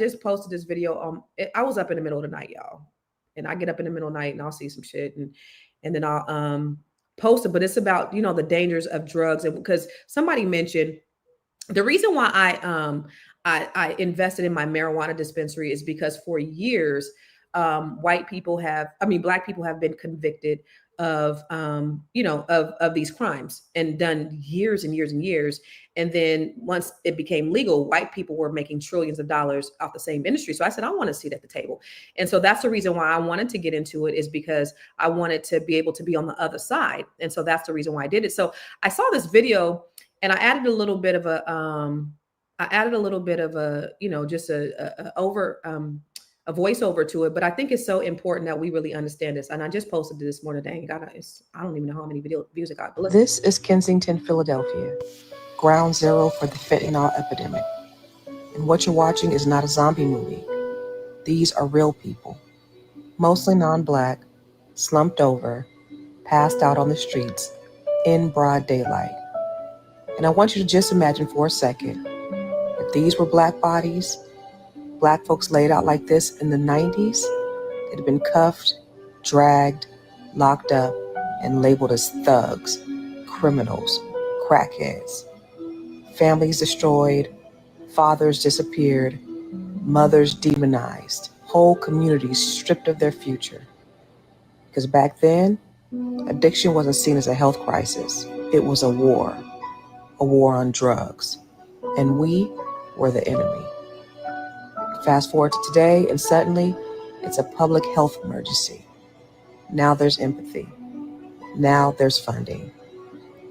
just posted this video. I was up in the middle of the night, y'all, and I get up in the middle of the night and I'll see some shit, and then I'll post it. But it's about, you know, the dangers of drugs, and because somebody mentioned the reason why I invested in my marijuana dispensary is because for years, black people have been convicted of, of these crimes and done years and years and years. And then once it became legal, white people were making trillions of dollars off the same industry. So I said, I want to sit at the table. And so that's the reason why I wanted to get into it, is because I wanted to be able to be on the other side. And so that's the reason why I did it. So I saw this video and I added a little bit of a, just a voiceover to it. But I think it's so important that we really understand this. And I just posted it this morning. Dang, I don't even know how many views it got. But this is Kensington, Philadelphia, ground zero for the fentanyl epidemic. And what you're watching is not a zombie movie. These are real people, mostly non-black, slumped over, passed out on the streets in broad daylight. And I want you to just imagine for a second, if these were black bodies, black folks laid out like this in the 90s, they'd have been cuffed, dragged, locked up, and labeled as thugs, criminals, crackheads. Families destroyed, fathers disappeared, mothers demonized, whole communities stripped of their future. Because back then, addiction wasn't seen as a health crisis. It was a war on drugs. And we were the enemy. Fast forward to today, and suddenly, it's a public health emergency. Now there's empathy. Now there's funding.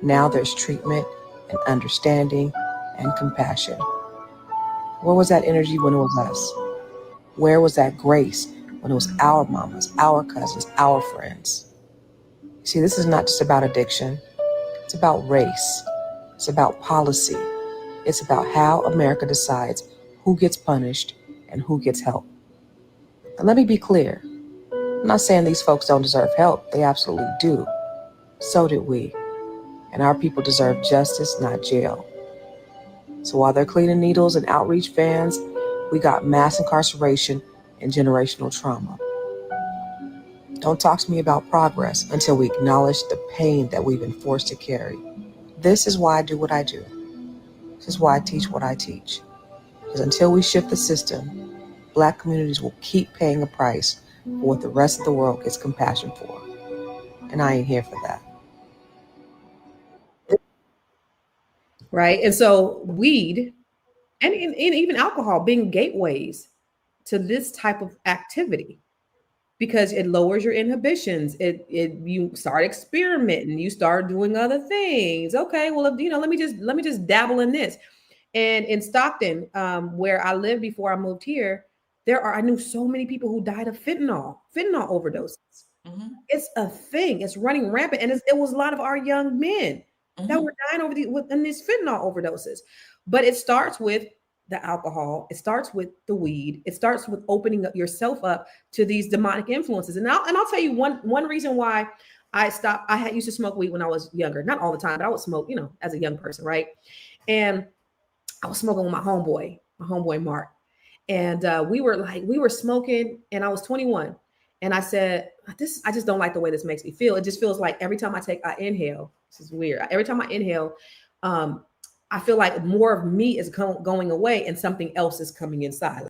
Now there's treatment and understanding and compassion. Where was that energy when it was us? Where was that grace when it was our mamas, our cousins, our friends? See, this is not just about addiction. It's about race. It's about policy. It's about how America decides who gets punished and who gets help. And let me be clear. I'm not saying these folks don't deserve help. They absolutely do. So did we. And our people deserve justice, not jail. So while they're cleaning needles and outreach vans, we got mass incarceration and generational trauma. Don't talk to me about progress until we acknowledge the pain that we've been forced to carry. This is why I do what I do. This is why I teach what I teach. Because until we shift the system, black communities will keep paying a price for what the rest of the world gets compassion for. And I ain't here for that. Right. And so weed and even alcohol being gateways to this type of activity, because it lowers your inhibitions. You start experimenting, you start doing other things. Okay, well, let me just dabble in this. And in Stockton, where I lived before I moved here, I knew so many people who died of fentanyl overdoses. Mm-hmm. It's a thing. It's running rampant, and it was a lot of our young men that were dying in these fentanyl overdoses. But it starts with the alcohol. It starts with the weed. It starts with opening up yourself up to these demonic influences. And I'll tell you one reason why I stopped. I used to smoke weed when I was younger, not all the time, but I would smoke, as a young person, right? And I was smoking with my homeboy Mark, and we were smoking, and I was 21, and I said, I just don't like the way this makes me feel. It just feels like every time I inhale, this is weird. Every time I inhale, I feel like more of me is going away and something else is coming inside.